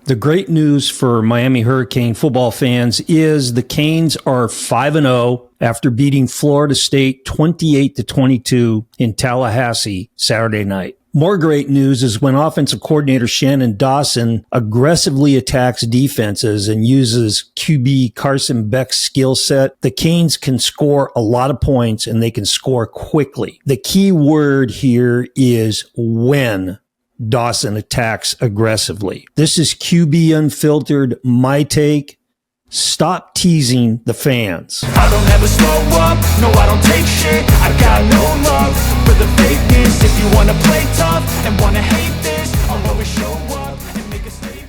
The great news for Miami Hurricane football fans is the Canes are 5-0 after beating Florida State 28-22 in Tallahassee Saturday night. More great news is when offensive coordinator Shannon Dawson aggressively attacks defenses and uses QB Carson Beck's skill set, the Canes can score a lot of points and they can score quickly. The key word here is when Dawson attacks aggressively. This is QB Unfiltered, my take. Stop teasing the fans. I don't ever slow up, no I don't take shit. I got no love for the fakeness. If you wanna play tough and wanna hate this, I'll always show up and make a statement.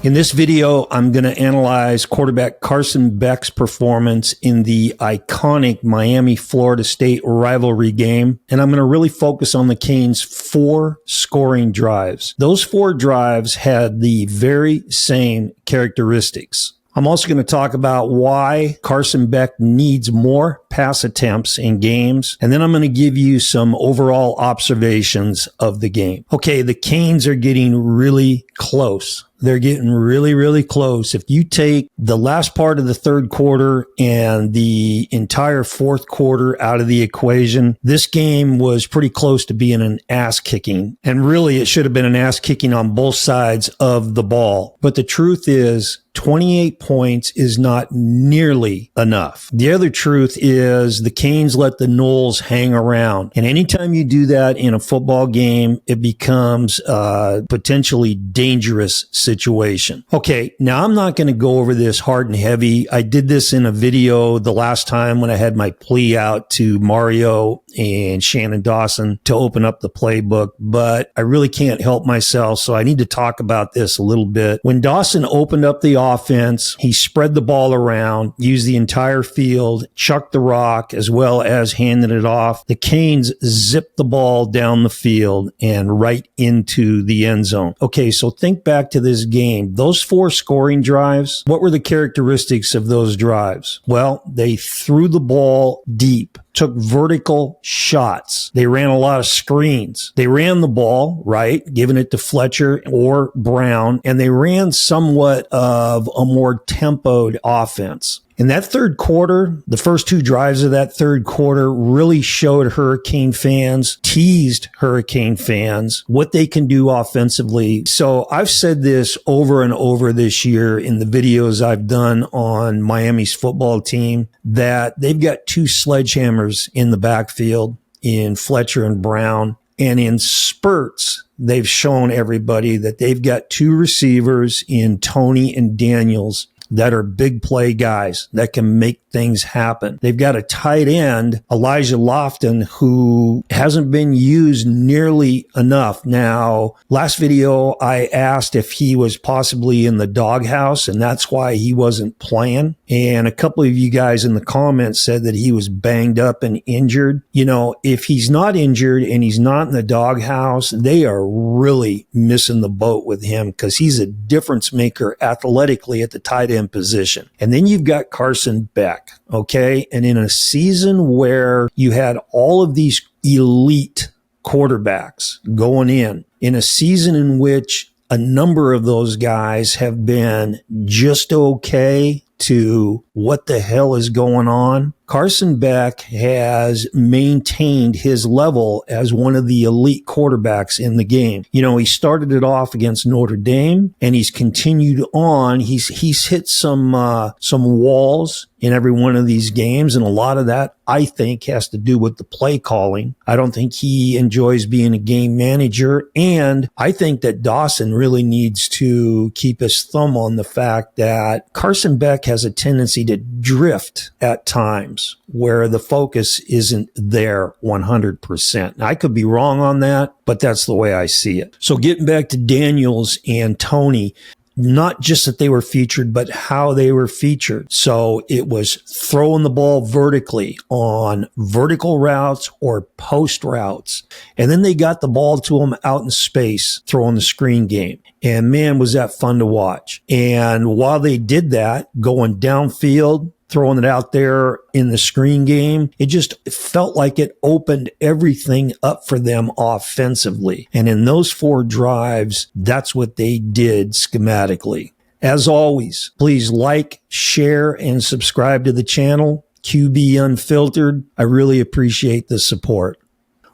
In this video, I'm going to analyze quarterback Carson Beck's performance in the iconic Miami-Florida State rivalry game, and I'm going to really focus on the Canes' 4 scoring drives. Those 4 drives had the very same characteristics. I'm also going to talk about why Carson Beck needs more pass attempts in games. And then I'm going to give you some overall observations of the game. Okay, the Canes are getting really close. They're getting really, really close. If you take the last part of the third quarter and the entire fourth quarter out of the equation, this game was pretty close to being an ass kicking. And really, it should have been an ass kicking on both sides of the ball. But the truth is, 28 points is not nearly enough. The other truth is the Canes let the Noles hang around. And anytime you do that in a football game, it becomes a potentially dangerous situation. Okay, now I'm not going to go over this hard and heavy. I did this in a video the last time when I had my plea out to Mario and Shannon Dawson to open up the playbook, but I really can't help myself, so I need to talk about this a little bit. When Dawson opened up the offense, he spread the ball around, used the entire field, chucked the rock, as well as handed it off. The Canes zipped the ball down the field and right into the end zone. Okay, so think back to this game. Those 4 scoring drives, what were the characteristics of those drives? Well, they threw the ball deep, took vertical shots. They ran a lot of screens. They ran the ball, right, giving it to Fletcher or Brown, and they ran somewhat of a more tempoed offense. In that third quarter, the first 2 drives of that third quarter really showed Hurricane fans, teased Hurricane fans, what they can do offensively. So I've said this over and over this year in the videos I've done on Miami's football team, that they've got 2 sledgehammers in the backfield in Fletcher and Brown. And in spurts, they've shown everybody that they've got 2 receivers in Toney and Daniels that are big play guys that can make things happen. They've got a tight end, Elijah Lofton, who hasn't been used nearly enough. Now, last video, I asked if he was possibly in the doghouse, and that's why he wasn't playing. And a couple of you guys in the comments said that he was banged up and injured. You know, if he's not injured and he's not in the doghouse, they are really missing the boat with him because he's a difference maker athletically at the tight end position. And then you've got Carson Beck. Okay. And in a season where you had all of these elite quarterbacks going in a season in which a number of those guys have been just okay to what the hell is going on, Carson Beck has maintained his level as one of the elite quarterbacks in the game. You know, he started it off against Notre Dame and he's continued on. He's hit some walls in every one of these games. And a lot of that, I think, has to do with the play calling. I don't think he enjoys being a game manager. And I think that Dawson really needs to keep his thumb on the fact that Carson Beck has a tendency to drift at times where the focus isn't there 100%. Now, I could be wrong on that, but that's the way I see it. So getting back to Daniels and Toney, not just that they were featured, but how they were featured. So it was throwing the ball vertically on vertical routes or post routes. And then they got the ball to them out in space, throwing the screen game. And man, was that fun to watch. And while they did that, going downfield, throwing it out there in the screen game, it just felt like it opened everything up for them offensively. And in those 4 drives, that's what they did schematically. As always, please like, share, and subscribe to the channel, QB Unfiltered. I really appreciate the support.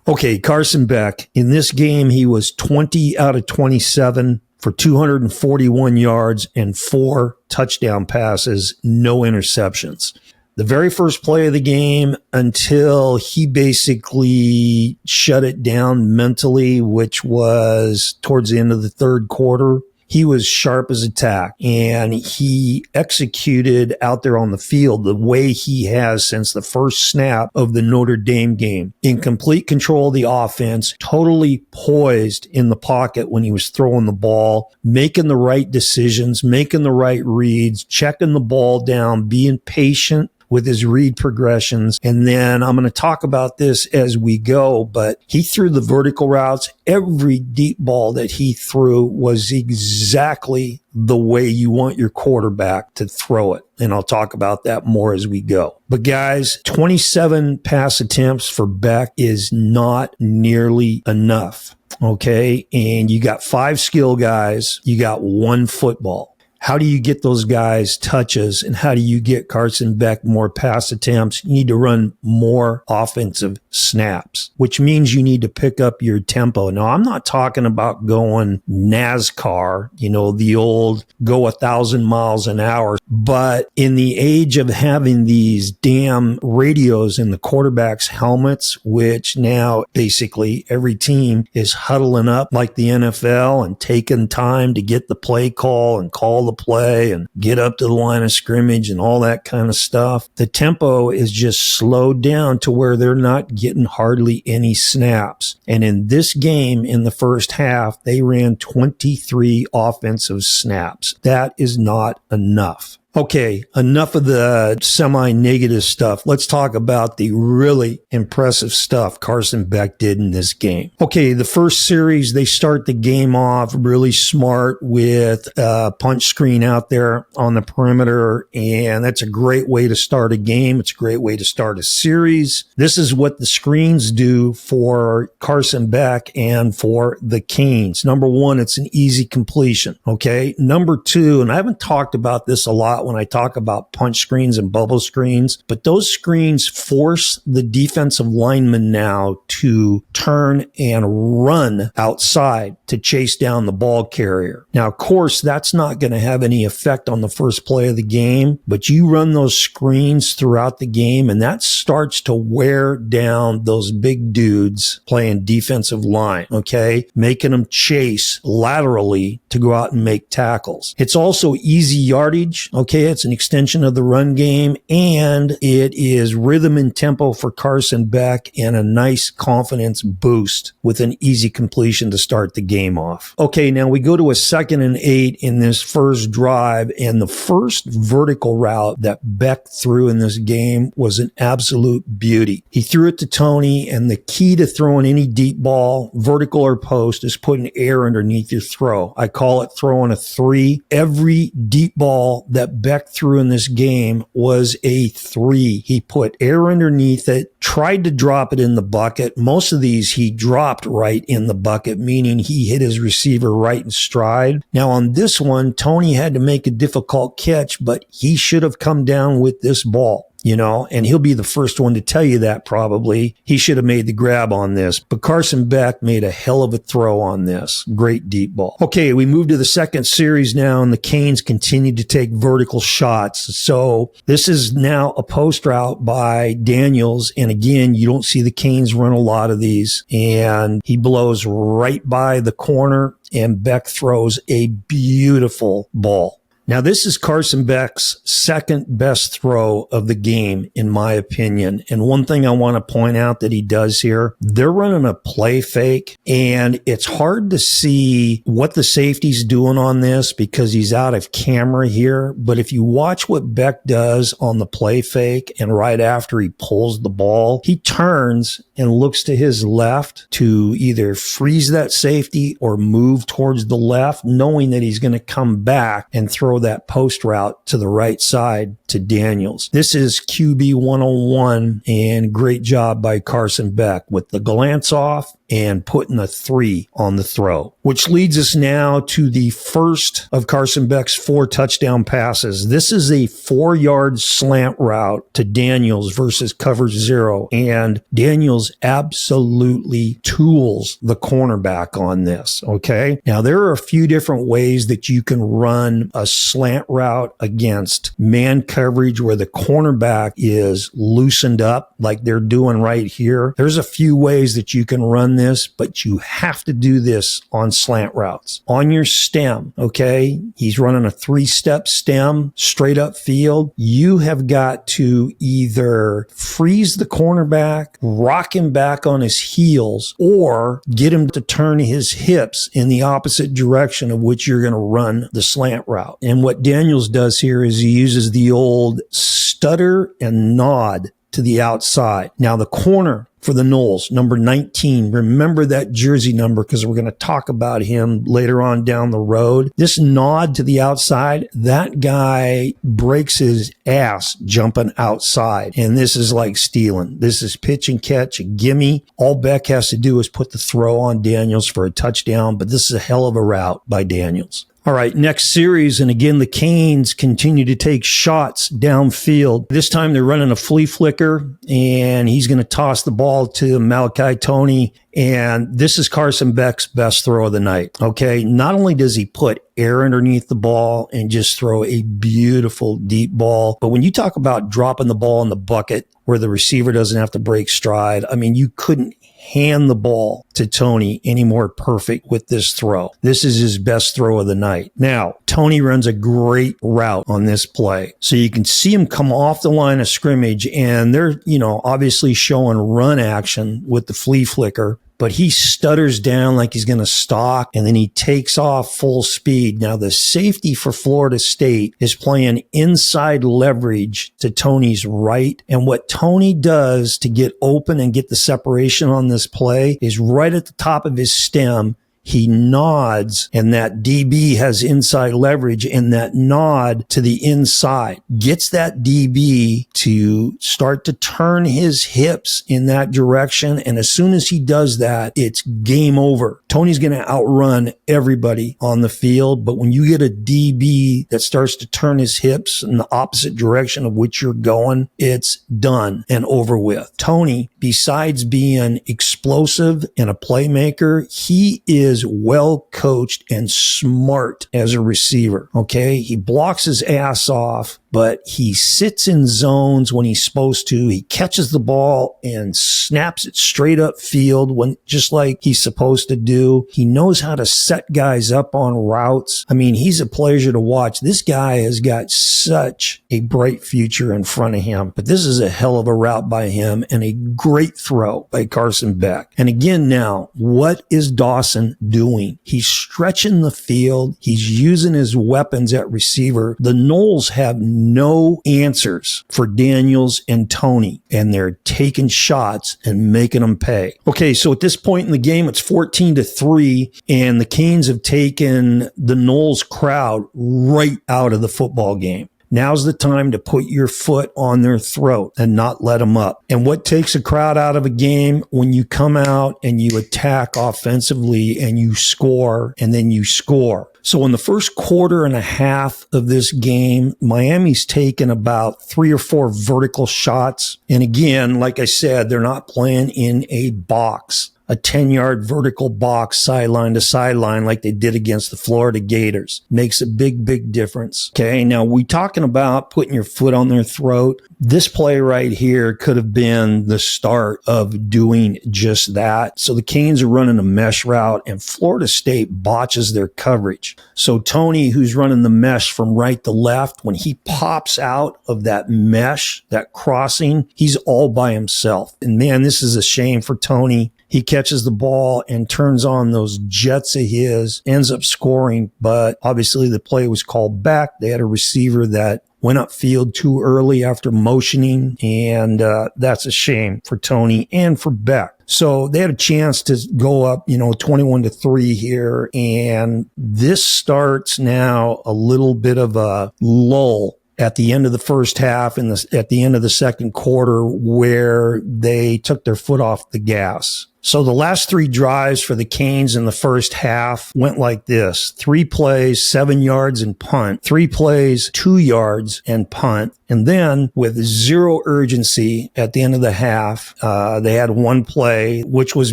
Okay, Carson Beck. In this game, he was 20 out of 27 for 241 yards and 4 touchdown passes, no interceptions. The very first play of the game until he basically shut it down mentally, which was towards the end of the third quarter, he was sharp as a tack, and he executed out there on the field the way he has since the first snap of the Notre Dame game. In complete control of the offense, totally poised in the pocket when he was throwing the ball, making the right decisions, making the right reads, checking the ball down, being patient with his read progressions. And then I'm going to talk about this as we go, but he threw the vertical routes. Every deep ball that he threw was exactly the way you want your quarterback to throw it. And I'll talk about that more as we go. But guys, 27 pass attempts for Beck is not nearly enough. Okay. And you got 5 skill guys. You got 1 football. How do you get those guys touches, and how do you get Carson Beck more pass attempts? You need to run more offensive snaps, which means you need to pick up your tempo. Now, I'm not talking about going NASCAR, the old go 1,000 miles an hour, but in the age of having these damn radios in the quarterback's helmets, which now basically every team is huddling up like the NFL and taking time to get the play call and call the play and get up to the line of scrimmage and all that kind of stuff. The tempo is just slowed down to where they're not getting hardly any snaps. And in this game, in the first half, they ran 23 offensive snaps. That is not enough. Okay, enough of the semi-negative stuff. Let's talk about the really impressive stuff Carson Beck did in this game. Okay, the first series, they start the game off really smart with a punch screen out there on the perimeter, and that's a great way to start a game. It's a great way to start a series. This is what the screens do for Carson Beck and for the Canes. Number 1, it's an easy completion, okay? Number 2, and I haven't talked about this a lot when I talk about punch screens and bubble screens, but those screens force the defensive lineman now to turn and run outside to chase down the ball carrier. Now, of course, that's not going to have any effect on the first play of the game, but you run those screens throughout the game, and that starts to wear down those big dudes playing defensive line, okay? Making them chase laterally to go out and make tackles. It's also easy yardage, okay? It's an extension of the run game, and it is rhythm and tempo for Carson Beck and a nice confidence boost with an easy completion to start the game off. Okay, now we go to a 2nd and 8 in this first drive, and the first vertical route that Beck threw in this game was an absolute beauty. He threw it to Toney, and the key to throwing any deep ball, vertical or post, is putting air underneath your throw. I call it throwing a 3. Every deep ball that Beck threw in this game was a 3. He put air underneath it, tried to drop it in the bucket. Most of these he dropped right in the bucket, meaning he hit his receiver right in stride. Now on this one, Toney had to make a difficult catch, but he should have come down with this ball. And he'll be the first one to tell you that probably. He should have made the grab on this. But Carson Beck made a hell of a throw on this. Great deep ball. Okay, we move to the second series now, and the Canes continue to take vertical shots. So this is now a post route by Daniels. And again, you don't see the Canes run a lot of these. And he blows right by the corner, and Beck throws a beautiful ball. Now, this is Carson Beck's second best throw of the game, in my opinion. And one thing I want to point out that he does here, they're running a play fake, and it's hard to see what the safety's doing on this because he's out of camera here. But if you watch what Beck does on the play fake, and right after he pulls the ball, he turns and looks to his left to either freeze that safety or move towards the left, knowing that he's going to come back and throw that post route to the right side to Daniels. This is QB 101, and great job by Carson Beck with the glance off and putting a 3 on the throw, which leads us now to the first of Carson Beck's 4 touchdown passes. This is a 4-yard slant route to Daniels versus coverage 0, and Daniels absolutely tools the cornerback on this, okay? Now, there are a few different ways that you can run a slant route against man coverage where the cornerback is loosened up like they're doing right here. There's a few ways that you can run this, but you have to do this on slant routes. On your stem, okay, he's running a 3-step stem, straight up field. You have got to either freeze the cornerback, rock him back on his heels, or get him to turn his hips in the opposite direction of which you're going to run the slant route. And what Daniels does here is he uses the old stutter and nod to the outside. Now, the corner for the Noles, number 19. Remember that jersey number because we're going to talk about him later on down the road. This nod to the outside, that guy breaks his ass jumping outside. And this is like stealing. This is pitch and catch, a gimme. All Beck has to do is put the throw on Daniels for a touchdown, but this is a hell of a route by Daniels. All right, next series, and again, the Canes continue to take shots downfield. This time they're running a flea flicker, and he's going to toss the ball to Malachi Toney, and this is Carson Beck's best throw of the night, okay? Not only does he put air underneath the ball and just throw a beautiful deep ball, but when you talk about dropping the ball in the bucket where the receiver doesn't have to break stride, I mean, you couldn't hand the ball to Toney any more perfect with this throw. This is his best throw of the night. Now, Toney runs a great route on this play. So you can see him come off the line of scrimmage, and they're, obviously showing run action with the flea flicker, but he stutters down like he's going to stalk, and then he takes off full speed. Now, the safety for Florida State is playing inside leverage to Toney's right, and what Toney does to get open and get the separation on this play is right at the top of his stem, he nods, and that DB has inside leverage, and that nod to the inside gets that DB to start to turn his hips in that direction. And as soon as he does that, it's game over. Toney's going to outrun everybody on the field. But when you get a DB that starts to turn his hips in the opposite direction of which you're going, it's done and over with. Toney, besides being explosive and a playmaker, he is well coached and smart as a receiver. Okay. He blocks his ass off, but he sits in zones when he's supposed to. He catches the ball and snaps it straight up field when just like he's supposed to do. He knows how to set guys up on routes. I mean, he's a pleasure to watch. This guy has got such a bright future in front of him, but this is a hell of a route by him and a great throw by Carson Beck. And again, now, what is Dawson doing? He's stretching the field. He's using his weapons at receiver. The Noles have no answers for Daniels and Toney, and they're taking shots and making them pay. Okay, so at this point in the game, it's 14-3, and the Canes have taken the Noles crowd right out of the football game. Now's the time to put your foot on their throat and not let them up. And what takes a crowd out of a game? When you come out and you attack offensively and you score, and then you score. So in the first quarter and a half of this game, Miami's taken about 3 or 4 vertical shots. And again, like I said, they're not playing in a box, a 10-yard vertical box sideline to sideline like they did against the Florida Gators. Makes a big, big difference. Okay, now we talking about putting your foot on their throat. This play right here could have been the start of doing just that. So the Canes are running a mesh route, and Florida State botches their coverage. So Toney, who's running the mesh from right to left, when he pops out of that mesh, that crossing, he's all by himself. And man, this is a shame for Toney. He catches the ball and turns on those jets of his, ends up scoring, but obviously the play was called back. They had a receiver that went upfield too early after motioning, and that's a shame for Toney and for Beck. So they had a chance to go up, 21-3 here, and this starts now a little bit of a lull at the end of the first half and at the end of the second quarter where they took their foot off the gas. So the last 3 drives for the Canes in the first half went like this: 3 plays, 7 yards and punt, 3 plays, 2 yards and punt. And then with zero urgency at the end of the half, they had 1 play, which was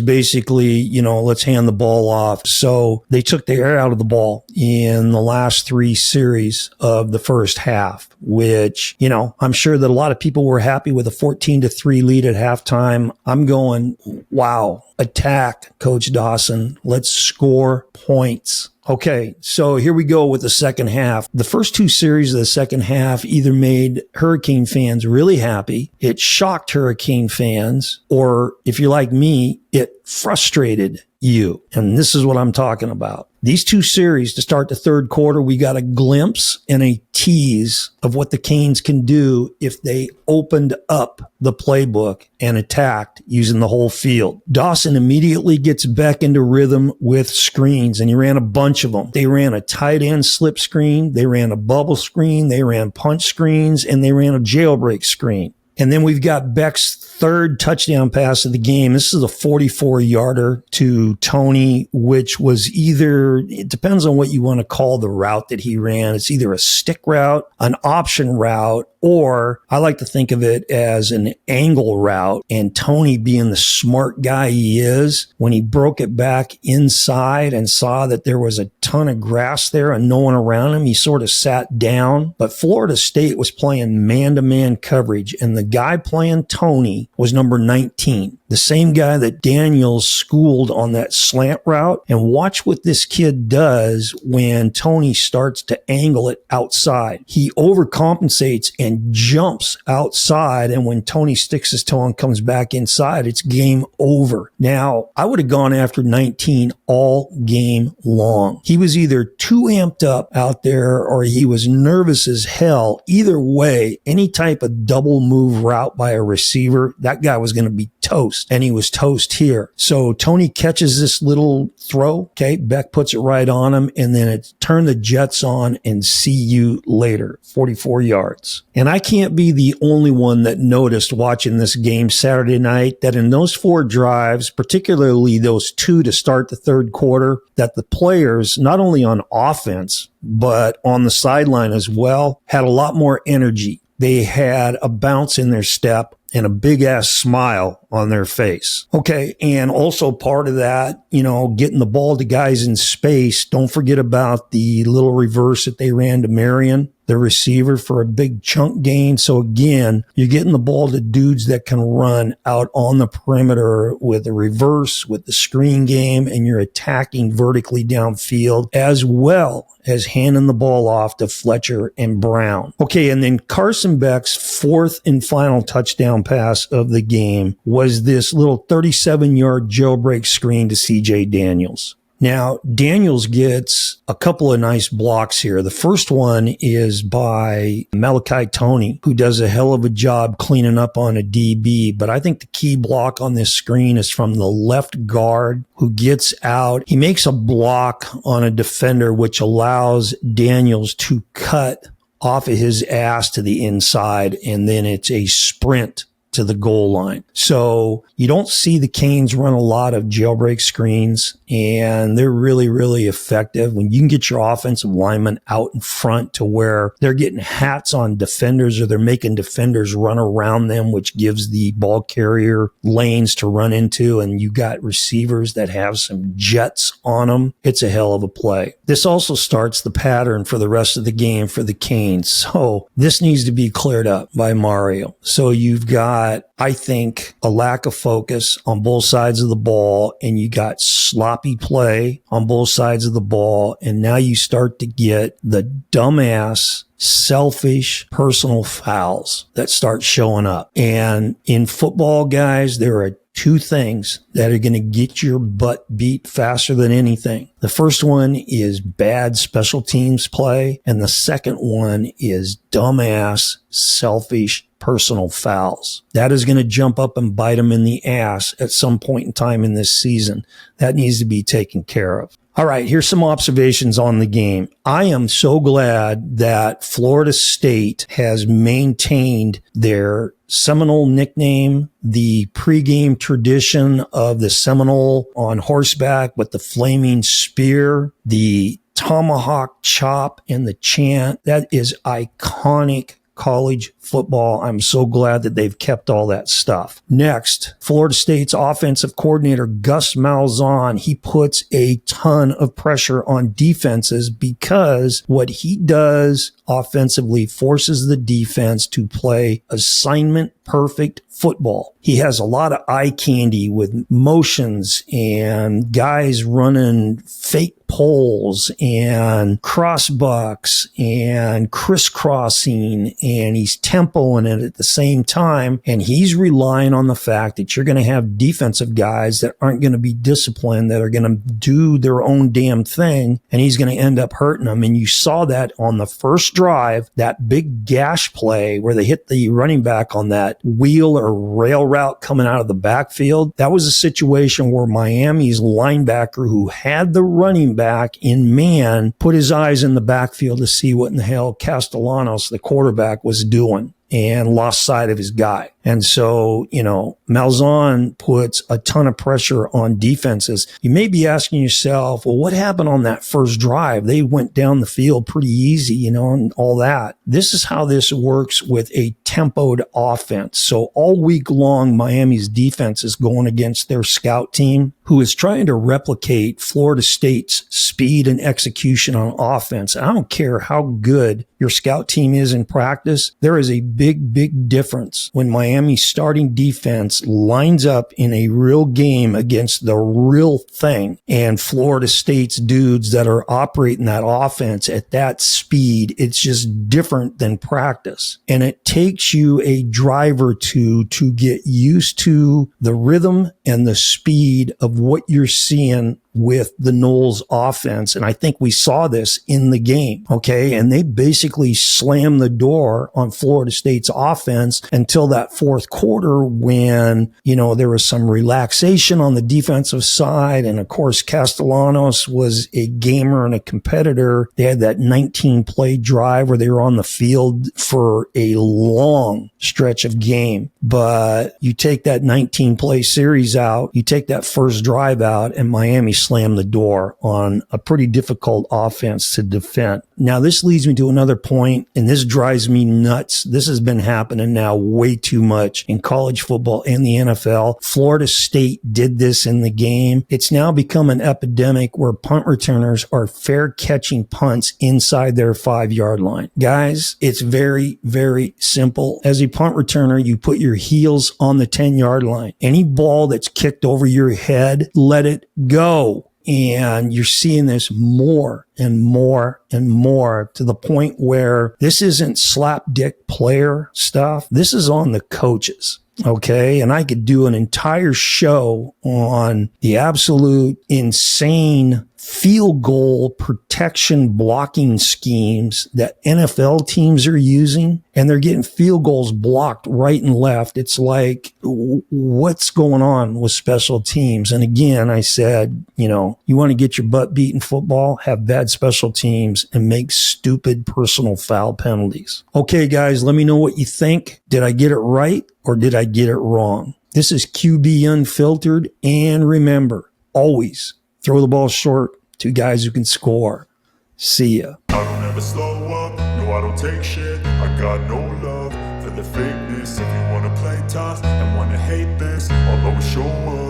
basically, let's hand the ball off. So they took the air out of the ball in the last 3 series of the first half, which, I'm sure that a lot of people were happy with a 14-3 lead at halftime. I'm going, wow, attack, Coach Dawson. Let's score points. Okay, so here we go with the second half. The first 2 series of the second half either made Hurricane fans really happy, it shocked Hurricane fans, or if you're like me, it frustrated you. And this is what I'm talking about. These 2 series to start the third quarter, we got a glimpse and a tease of what the Canes can do if they opened up the playbook and attacked using the whole field. Dawson immediately gets Beck into rhythm with screens, and he ran a bunch of them. They ran a tight end slip screen, they ran a bubble screen, they ran punch screens, and they ran a jailbreak screen. And then we've got Beck's third touchdown pass of the game. This is a 44-yarder to Toney, which was either, it depends on what you want to call the route that he ran. It's either a stick route, an option route, or I like to think of it as an angle route. And Toney, being the smart guy he is, when he broke it back inside and saw that there was a ton of grass there and no one around him, he sort of sat down. But Florida State was playing man-to-man coverage, and the guy playing Toney was number 19, the same guy that Daniels schooled on that slant route. And watch what this kid does when Toney starts to angle it outside. He overcompensates and jumps outside, and when Toney sticks his toe and comes back inside, it's game over. Now, I would have gone after 19 all game long. He was either too amped up out there or he was nervous as hell. Either way, any type of double move route by a receiver, that guy was going to be toast, and he was toast here. So Toney catches this little throw. Okay, Beck puts it right on him, and then it's turn the Jets on and see you later. 44 yards. And I can't be the only one that noticed watching this game Saturday night that in those 4 drives, particularly those 2 to start the third quarter, that the players, not only on offense, but on the sideline as well, had a lot more energy. They had a bounce in their step and a big ass smile on their face. Okay. And also part of that, getting the ball to guys in space. Don't forget about the little reverse that they ran to Marion, the receiver, for a big chunk gain. So again, you're getting the ball to dudes that can run out on the perimeter with the reverse, with the screen game, and you're attacking vertically downfield as well as handing the ball off to Fletcher and Brown. Okay, and then Carson Beck's 4th and final touchdown pass of the game was this little 37-yard jailbreak screen to C.J. Daniels. Now, Daniels gets a couple of nice blocks here. The first one is by Malachi Toney, who does a hell of a job cleaning up on a DB. But I think the key block on this screen is from the left guard, who gets out. He makes a block on a defender, which allows Daniels to cut off of his ass to the inside, and then it's a sprint to the goal line. So you don't see the Canes run a lot of jailbreak screens, and they're really, really effective when you can get your offensive linemen out in front to where they're getting hats on defenders or they're making defenders run around them, which gives the ball carrier lanes to run into, and you got receivers that have some jets on them. It's a hell of a play. This also starts the pattern for the rest of the game for the Canes. So this needs to be cleared up by Mario. So you've got, I think, a lack of focus on both sides of the ball, and you got sloppy play on both sides of the ball, and now you start to get the dumbass, selfish personal fouls that start showing up. And in football, guys, there are 2 things that are going to get your butt beat faster than anything. The first one is bad special teams play, and the second one is dumbass, selfish personal fouls. That is going to jump up and bite them in the ass at some point in time in this season. That needs to be taken care of. All right, here's some observations on the game. I am so glad that Florida State has maintained their Seminole nickname, the pregame tradition of the Seminole on horseback with the flaming spear, the tomahawk chop, and the chant. That is iconic college football. I'm so glad that they've kept all that stuff. Next, Florida State's offensive coordinator, Gus Malzahn, he puts a ton of pressure on defenses because what he does offensively forces the defense to play assignment perfect football. He has a lot of eye candy with motions and guys running fake poles and crossbucks and crisscrossing, and he's tempoing it at the same time. And he's relying on the fact that you're going to have defensive guys that aren't going to be disciplined, that are going to do their own damn thing, and he's going to end up hurting them. And you saw that on the first drive, that big gash play where they hit the running back on that wheel or rail route coming out of the backfield. That was a situation where Miami's linebacker, who had the running back in man, put his eyes in the backfield to see what in the hell Castellanos, the quarterback, was doing, and lost sight of his guy. And so, Malzahn puts a ton of pressure on defenses. You may be asking yourself, well, what happened on that first drive? They went down the field pretty easy, and all that. This is how this works with a tempoed offense. So all week long, Miami's defense is going against their scout team, who is trying to replicate Florida State's speed and execution on offense. I don't care how good your scout team is in practice. There is a big, big difference when Miami's starting defense lines up in a real game against the real thing, and Florida State's dudes that are operating that offense at that speed. It's just different than practice. And it takes you a drive or two to get used to the rhythm and the speed of what you're seeing with the Noles offense. And I think we saw this in the game. Okay. And they basically slammed the door on Florida State's offense until that fourth quarter when, there was some relaxation on the defensive side. And of course, Castellanos was a gamer and a competitor. They had that 19 play drive where they were on the field for a long stretch of game. But you take that 19 play series out, you take that first drive out, and Miami slammed the door on a pretty difficult offense to defend. Now, this leads me to another point, and this drives me nuts. This has been happening now way too much in college football and the NFL. Florida State did this in the game. It's now become an epidemic where punt returners are fair catching punts inside their 5-yard line. Guys, it's very, very simple. As a punt returner, you put your heels on the 10-yard line. Any ball that's kicked over your head, let it go. And you're seeing this more and more and more, to the point where this isn't slapdick player stuff. This is on the coaches. Okay. And I could do an entire show on the absolute insane field goal protection blocking schemes that NFL teams are using, and they're getting field goals blocked right and left. It's like, what's going on with special teams? And again, I said, you want to get your butt beat in football, have bad special teams, and make stupid personal foul penalties. Okay, guys, let me know what you think. Did I get it right or did I get it wrong? This is QB Unfiltered, and remember, always throw the ball short to guys who can score. See ya. I don't ever slow up, no I don't take shit. I got no love for the fakeness. If you wanna play tough and wanna hate this, I'll always show up.